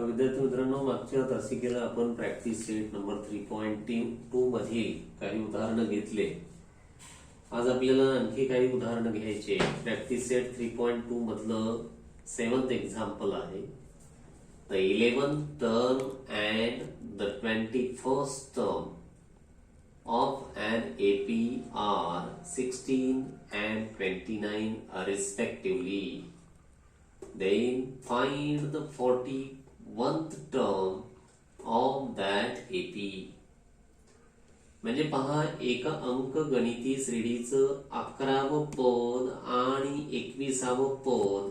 विद्यार्थी मित्रांनो, मागच्या तासिकेला आपण प्रॅक्टिस सेट नंबर 3.2 मधील काही उदाहरणं घेतले. आज आपल्याला आणखी काही उदाहरणं घ्यायचे. प्रॅक्टिस सेट 3.2 मधलं 7th एक्झाम्पल आहे. The 11th term and the 21st term of an AP are 16 and 29 respectively. Then find the 41st term of that AP. म्हणजे पहा, एका अंकगणिती श्रेणीचं 11वं पद आणि 21वं पद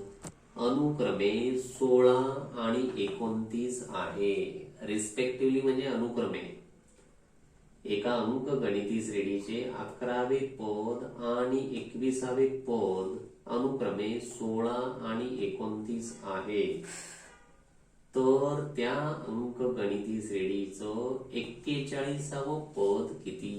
अनुक्रमे 16 आणि 29 आहे. रिस्पेक्टिव्हली म्हणजे अनुक्रमे. एका अंकगणिती श्रेणीचे 11वे पद आणि 21वे पद अनुक्रमे 16 आणि 29 आहे. तर त्या अंकगणिती श्रेणीचं 41वं पद किती?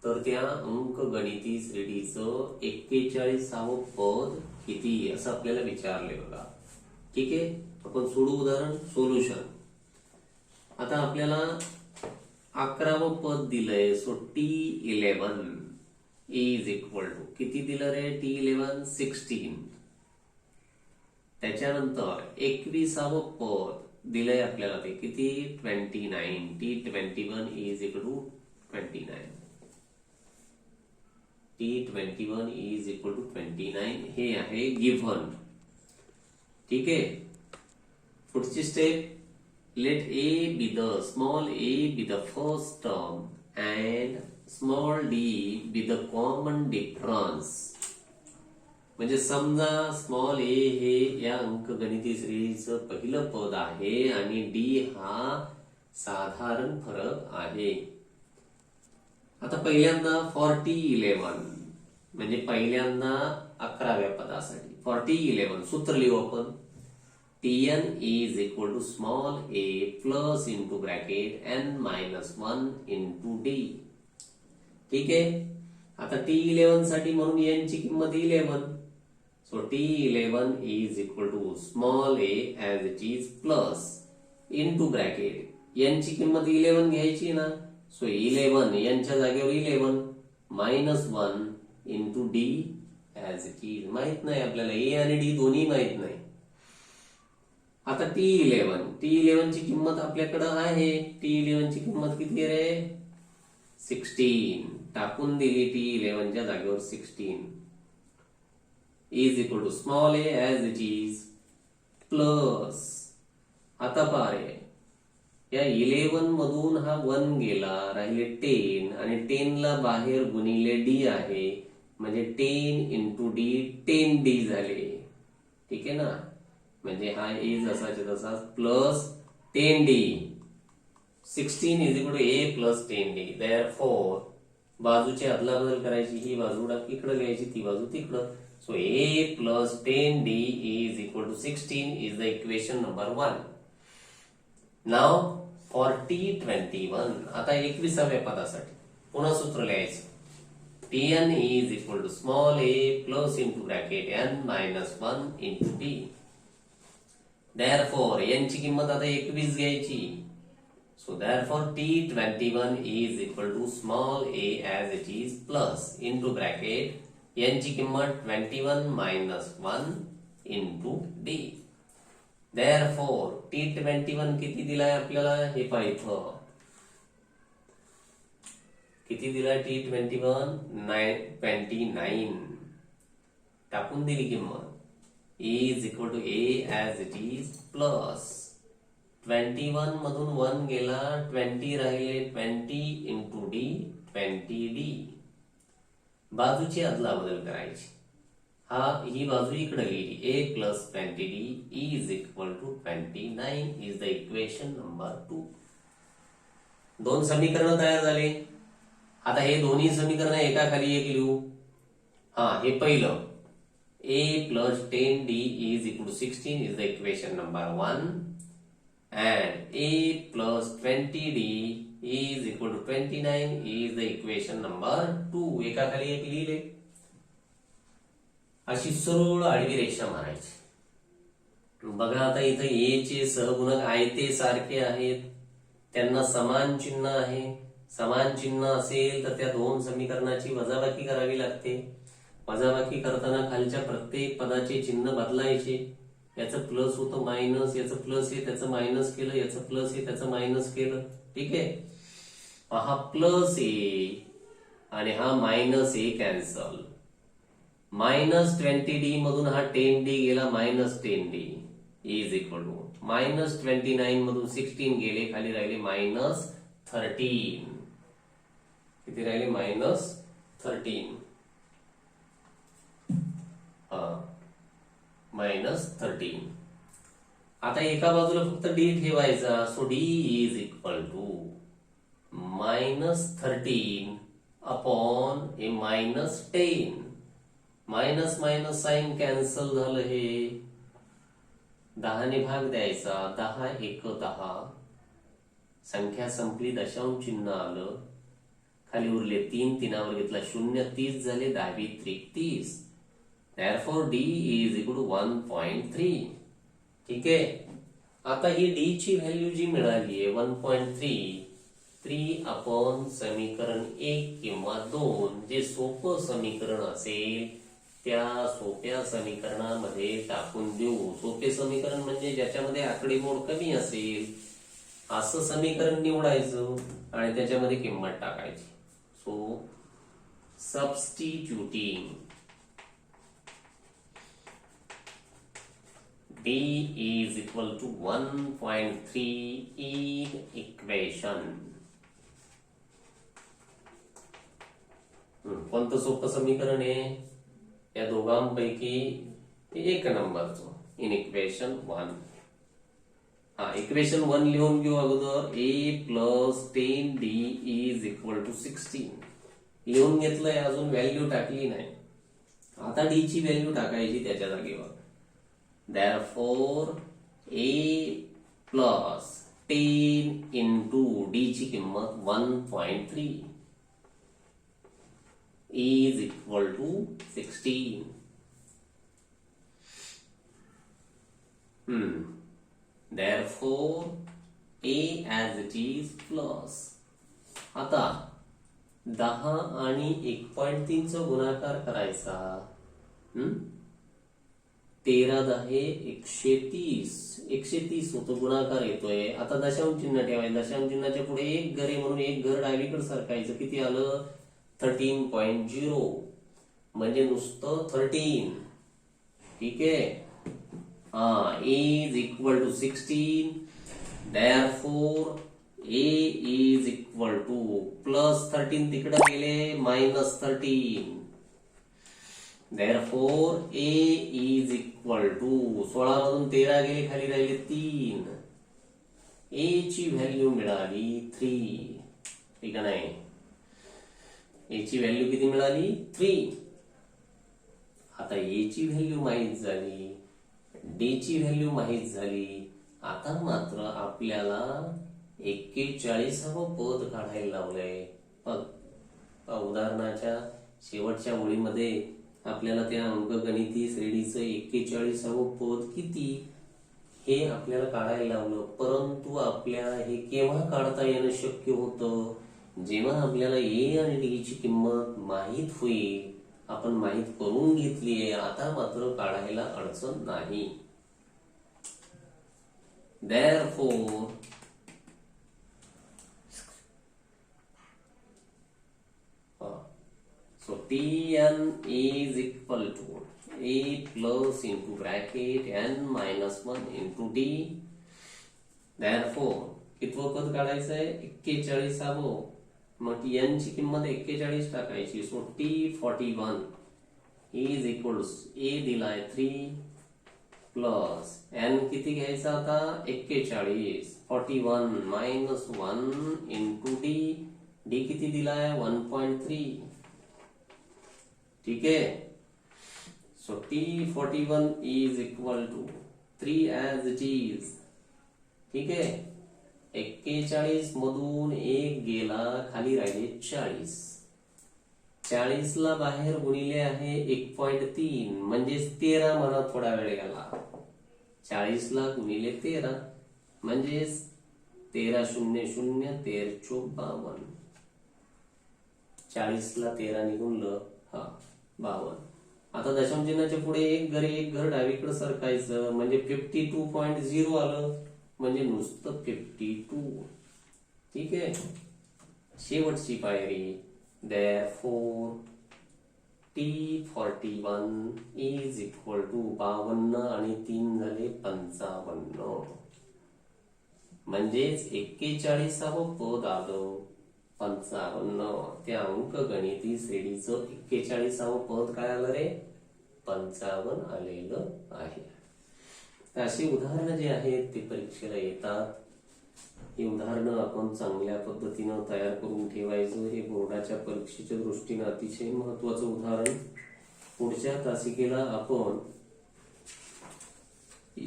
तर त्या अंकगणिती श्रेणीचं 41वं पद किती असं आपल्याला विचारले बघा. ठीक आहे, आपण सोडू उदाहरण. सोल्युशन. आता आपल्याला 11वं पद दिलंय. So T11 is equal to किती दिलं रे? T11 16. त्याच्यानंतर 21वं पद दिलंय आपल्याला, ते किती? 29. T21 is equal to 29. T21 is equal to 29 हे आहे गिव्हन. ठीक आहे. पुढची step. Let small a be the first term and small d be the common difference. म्हणजे समजा स्मॉल ए हे या अंकगणिती श्रेणीचं पहिलं पद आहे आणि डी हा साधारण फरक आहे. आता पहिल्यांदा 4011 म्हणजे पहिल्यांदा 11व्या पदासाठी 4011 सूत्र लिहू आपण. Tn is equal to small a plus into bracket n minus 1 into d. ठीक आहे. आता T11 साठी म्हणून n ची किंमत 11. So T11 is equal to small a as it is plus into bracket n ची किंमत 11 घ्यायची ना. So 11 n च्या जागेवर 11 minus 1 into d as it is. माहित नाही आपल्याला, a आणि d दोन्ही माहित नाही. आता T11 ची किंमत आपल्याकडे आहे. T11 ची किंमत किती रे? 16. टाकून दिली T11 च्या जागेवर 16 is equal to small a as it is plus. आता पारे या 11 मधून हा 1 गेला, राहिले 10 आणि 10 ला बाहेर गुणिले d आहे म्हणजे 10 इंटू d 10d झाले. ठीक आहे ना. म्हणजे हा ए जसाच्या तसा plus 10d. 16 is equal to a plus 10d. Therefore बाजूची अदलाबदल करायची. ही बाजू इकडे लिहायची, ती बाजू तिकडं. So a plus 10d is equal to 16 is the equation number 1. Now for T21. आता 21व्या पदासाठी पुन्हा सूत्र लिहायचं. Tn is equal to small a plus into bracket n minus 1 into d. Therefore, n ची किंमत आता 21 घ्यायची. So therefore T21 is equal to small a as it is plus into bracket n ची किंमत 21 minus 1 into d. Therefore T21 किती दिलाय आपल्याला हे पाहिजे. किती दिलाय T21? 29. टाकून दिली किंमत. is equal to a as it is plus 21 मधून 1 गेला, 20 राहिले, 20 into d 20d. बाजूची अदलाबदल करायची. ही बाजू इकडे लिहिली. a plus 20d is equal to 29 is the equation number 2. दोन समीकरण तयार झाले. आता हे दोन्ही समीकरण एका खाली एक लिहू. हे पहिलं a plus 10d is equal to 16 is the equation number 1 and a plus 20d is equal to 29 is the equation number 2. एका खाली एक लिहिले. अशी सरळ आडवी रेषा मारायची. बघा आता इथं ए चे सहगुणक आयते सारखे आहेत, त्यांना समान चिन्ह आहे. समान चिन्ह असेल तर त्या दोन समीकरणाची वजाबाकी करावी लागते. वजाबाकी करताना खालच्या प्रत्येक पदाचे चिन्ह बदलायचे. याचं प्लस होतं मायनस, याचं प्लस आहे त्याचं मायनस केलं, याचं प्लस आहे त्याचं मायनस केलं. ठीक आहे, हा प्लस ए आणि हा मायनस ए कॅन्सल. -20d मधून हा 10d गेला, -10d इज इक्वल टू -29 मधून 16 गेले, खाली राहिले -13. किती राहिले? -13. -13. आता एका बाजूला फक्त डी ठेवायचा. So d is equal to -13 upon a -10. Minus minus sign cancel झालं. हे 10 ने भाग द्यायचा. 10 एक 10. संख्या संपली, दशांश चिन्ह आलं, खाली उरले 3, 3 घेतला 0, 30 झाले, 10 त्रिक 30. Therefore D is equal to 1.3. ठीक आहे, आता ही D ची व्हॅल्यू जी मिळाली आहे 1.3, 3 अपॉन समीकरण 1 किंवा 2, जे सोपं समीकरण असेल त्या सोप्या समीकरणामध्ये टाकून देऊ. सोपे समीकरण म्हणजे ज्याच्यामध्ये आकडेमोड कमी असेल असं समीकरण निवडायचं आणि त्याच्यामध्ये किंमत टाकायची. So substituting D is equal to 1.3 in equation. कोणतं सोपं समीकरण आहे? या दोघांपैकी एक नंबरचं, इन इक्वेशन 1. इक्वेशन 1 लिहून घेऊ अगोदर. a plus 10d is equal to 16 लिहून घेतलंय, अजून व्हॅल्यू टाकली नाही. आता d ची व्हॅल्यू टाकायची त्याच्या जागेवर. Therefore a plus 10 into d ची किंमत 1.3 is equal to 16. Therefore a as it is plus. आता 10 आणि 1.3 चा गुणाकार करायचा. 13 10 130. 130 होतो, गुणाकार येतोय. आता दशांश चिन्ह ठेवायचं. दशांश चिन्हाच्या पुढे एक घर आहे म्हणून एक घर डावीकडे सरकायचं. किती आलं? 13.0 म्हणजे नुसतं 13. ठीक आहे, is equal to 16. Therefore a is equal to plus 13 तिकडे गेले -13. Therefore a is equal to 16 मधून 13 गेले, खाली राहिले 3. a ची व्हॅल्यू मिळाली 3. ठीक आहे नाही? a ची व्हॅल्यू किती मिळाली? 3. आता a ची व्हॅल्यू माहित झाली, d ची व्हॅल्यू माहित झाली. आता मात्र आपल्याला 41व पद काढायला लावलंय. उदाहरणाच्या शेवटच्या ओळीमध्ये आपल्याला त्या अंकगणिती श्रेणीचं 41व पद किती हे आपल्याला काढायला लावलं. परंतु आपल्याला हे केव्हा काढता येणं शक्य होतं? जेव्हा आपल्याला a आणि d ची किंमत माहित होईल. आपण माहित करून घेतली आहे, आता मात्र काढायला अडचण नाही. Therefore so Tn is equal to a plus into bracket n minus 1 into d. Therefore कितवं पद काढायचं आहे? 41व. मग n ची किंमत 41 टाकायची. So T41 is equal to a दिलाय 3 प्लस n किती घ्यायचा आता? 41. 41 minus 1 into d. d किती दिलाय? 1.3. ठीक आहे, so T41 is equal to 3 as it is. ठीक आहे, 41 मधून 1 गेला, खाली राहिले 40. 40 ला बाहेर गुणिले आहे 1.3 म्हणजे 13 म्हणा थोडा वेळ गेला. 40 गुणिले 13 म्हणजेच 13 शून्य शून्य 13 चोक 52. 40 13 गुणलं 52. आता दशांश चिन्हाच्या पुढे एक घर डावीकडे सरकायचं म्हणजे 52.0 आलं म्हणजे नुसतं 52. ठीक आहे. शेवटची पायरी therefore T41 is equal to 52 आणि 3 झाले 55 म्हणजेच 41वं पद आलं 55. त्या अंकगणिती श्रेणीचं 41वं पद काय आलं रे 55 आलेलं आहे. अशी उदाहरणं जे आहेत ते परीक्षेला येतात. ही उदाहरणं आपण चांगल्या पद्धतीनं तयार करून ठेवायचं. हे बोर्डाच्या परीक्षेच्या दृष्टीनं अतिशय महत्वाचं उदाहरण. पुढच्या तासिकेला आपण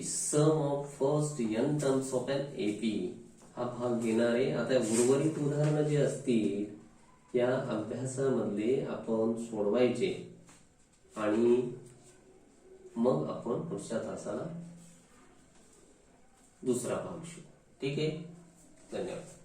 sum of first n terms of an AP हा भाग घेणार आहे. आता उर्वरित उदाहरणं जी असतील या अभ्यासामधले आपण सोडवायचे आणि मग आपण पुढच्या तासाला दुसरा भाग शिकू. ठीक आहे. धन्यवाद.